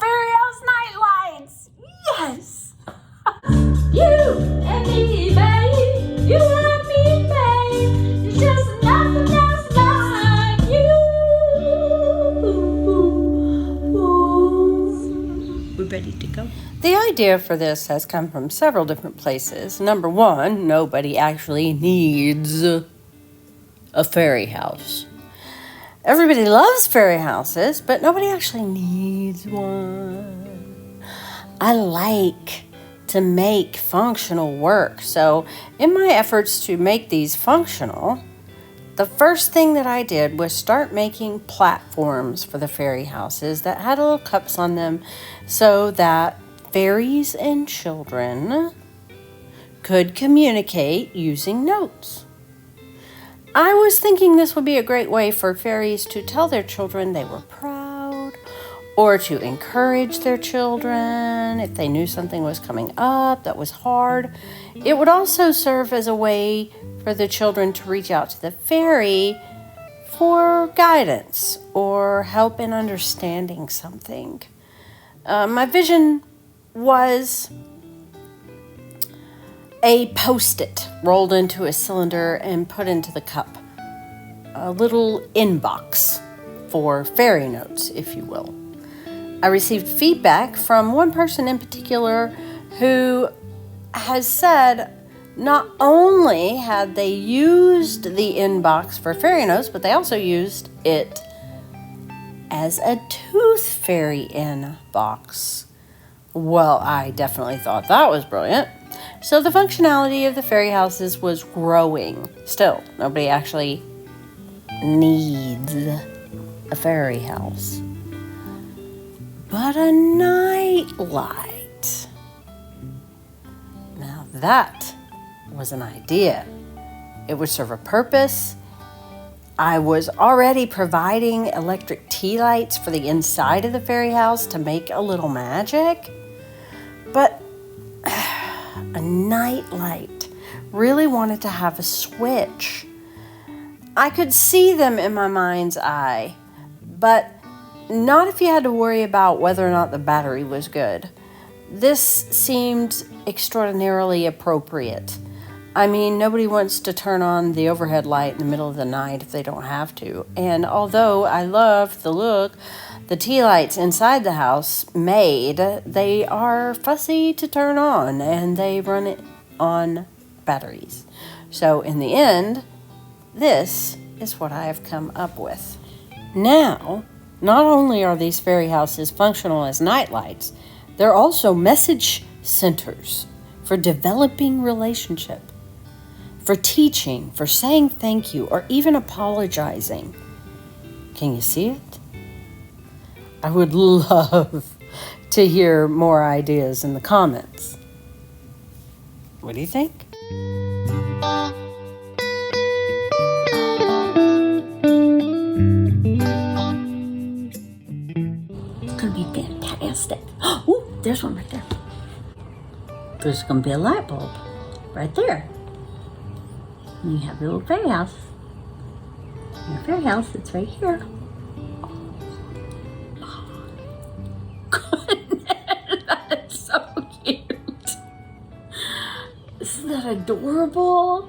Fairy house night lights! Yes! You and me, babe. You and me, babe. There's just nothing else like you. We're ready to go. The idea for this has come from several different places. Number one, nobody actually needs a fairy house. Everybody loves fairy houses, but nobody actually needs one. I like to make functional work. So in my efforts to make these functional, the first thing that I did was start making platforms for the fairy houses that had little cups on them so that fairies and children could communicate using notes. I was thinking this would be a great way for fairies to tell their children they were proud, or to encourage their children if they knew something was coming up that was hard. It would also serve as a way for the children to reach out to the fairy for guidance or help in understanding something. My vision was a Post-it rolled into a cylinder and put into the cup. A little inbox for fairy notes, if you will. I received feedback from one person in particular who has said not only had they used the inbox for fairy notes, but they also used it as a tooth fairy inbox. Well, I definitely thought that was brilliant. So the functionality of the fairy houses was growing. Still, nobody actually needs a fairy house. But a night light. Now that was an idea. It would serve a purpose. I was already providing electric tea lights for the inside of the fairy house to make a little magic. But a night light really wanted to have a switch. I could see them in my mind's eye, but not if you had to worry about whether or not the battery was good. This seemed extraordinarily appropriate. I mean, nobody wants to turn on the overhead light in the middle of the night if they don't have to. And although I love the look the tea lights inside the house made, they are fussy to turn on and they run it on batteries. So in the end, this is what I have come up with. Now, not only are these fairy houses functional as night lights, they're also message centers for developing relationship, for teaching, for saying thank you, or even apologizing. Can you see it? I would love to hear more ideas in the comments. What do you think? It's going to be fantastic. Oh, there's one right there. There's going to be a light bulb right there. And you have your little fairy house. Your fairy house, it's right here. That's so cute. Isn't that adorable?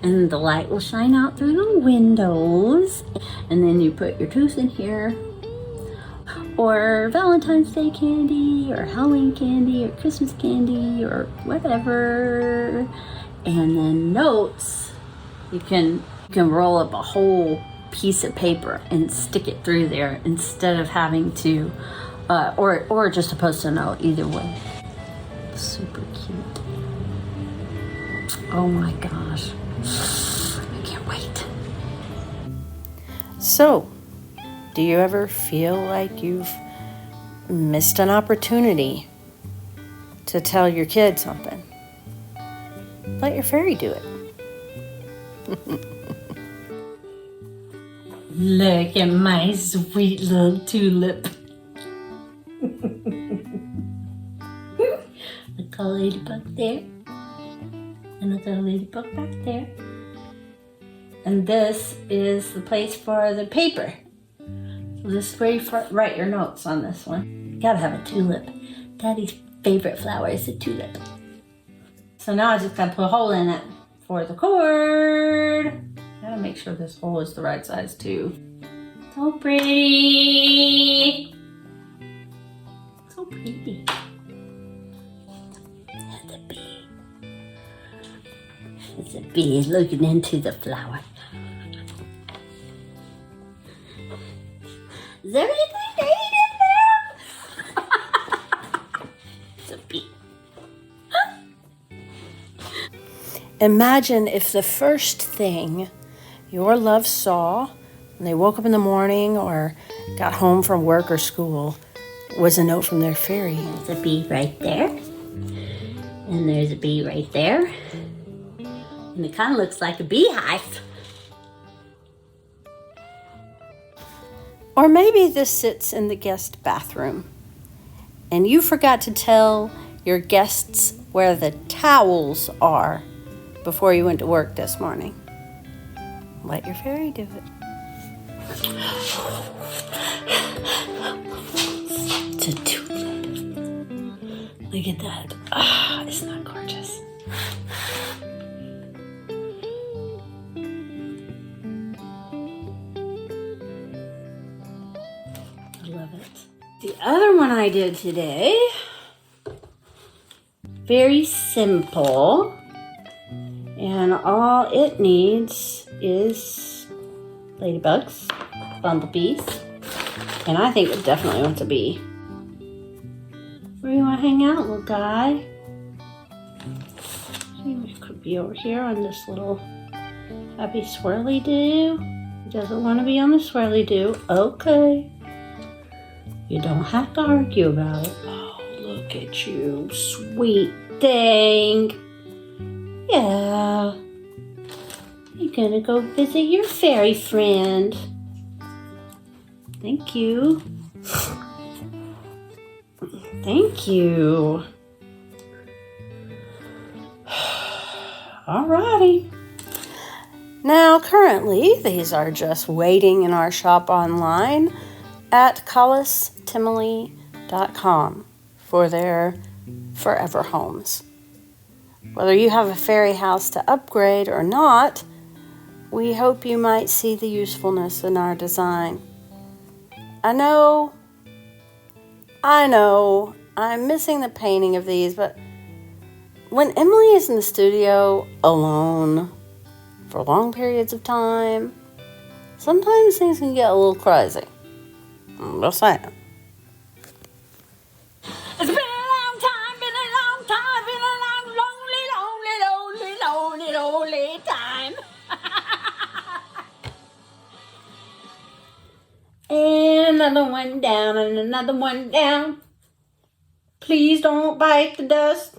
And the light will shine out through the windows. And then you put your tooth in here. Or Valentine's Day candy, or Halloween candy, or Christmas candy, or whatever. And then notes, you can roll up a whole piece of paper and stick it through there instead of having to, or just a post-it note, either way. Super cute. Oh my gosh. I can't wait. So, do you ever feel like you've missed an opportunity to tell your kid something? Let your fairy do it. Look at my sweet little tulip. Look at ladybug there. And look at ladybug back there. And this is the place for the paper. So this is where you write your notes on this one. You gotta have a tulip. Daddy's favorite flower is a tulip. So now I just gotta put a hole in it for the cord. Gotta make sure this hole is the right size too. So pretty. So pretty. And the bee. It's a bee looking into the flower. Is there anything to eat in there? It's a bee. Imagine if the first thing your love saw when they woke up in the morning or got home from work or school was a note from their fairy. There's a bee right there. And there's a bee right there. And it kind of looks like a beehive. Or maybe this sits in the guest bathroom and you forgot to tell your guests where the towels are before you went to work this morning. Let your fairy do it. It's a tulip. Look at that. Ah, isn't that gorgeous? I love it. The other one I did today, very simple. And all it needs is ladybugs, bumblebees, and I think it definitely wants a bee. Where do you want to hang out, little guy? See, it could be over here on this little happy swirly-doo. He doesn't want to be on the swirly-doo. Okay. You don't have to argue about it. Oh, look at you, sweet thing. Yeah. You're gonna go visit your fairy friend. Thank you. Thank you. Alrighty. Now, currently, these are just waiting in our shop online at Temily.com for their forever homes. Whether you have a fairy house to upgrade or not, we hope you might see the usefulness in our design. I know, I'm missing the painting of these, but when Emily is in the studio alone for long periods of time, sometimes things can get a little crazy. I'm just saying. It's been a long time, been a long time, been a long, lonely time. And another one down and another one down. Please don't bite the dust.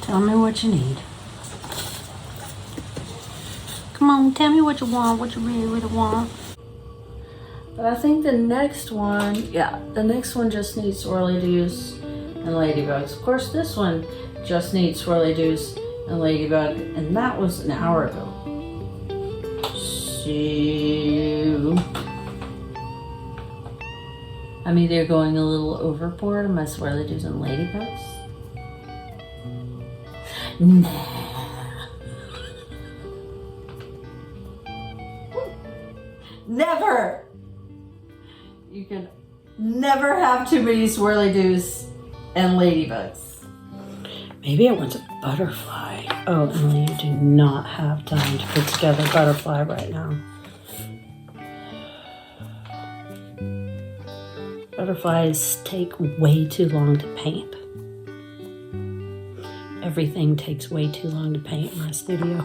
Tell me what you need. Come on, tell me what you want, what you really, really want. But I think the next one just needs swirly-doos and ladybugs. Of course, this one just needs swirly-doos and ladybug, and that was an hour ago. So I'm either going a little overboard on my swirly-doos and ladybugs. Nah. Never! You can never have too many swirly-doos and ladybugs. Maybe it wants a butterfly. Oh, Emily, you do not have time to put together a butterfly right now. Butterflies take way too long to paint. Everything takes way too long to paint in my studio.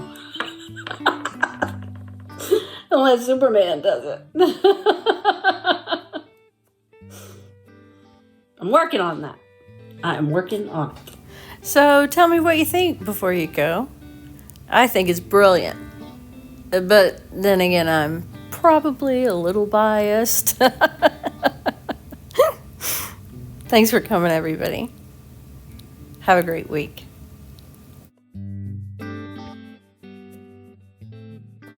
Unless Superman does it. I'm working on that. I'm working on it. So tell me what you think before you go. I think it's brilliant. But then again, I'm probably a little biased. Thanks for coming, everybody. Have a great week.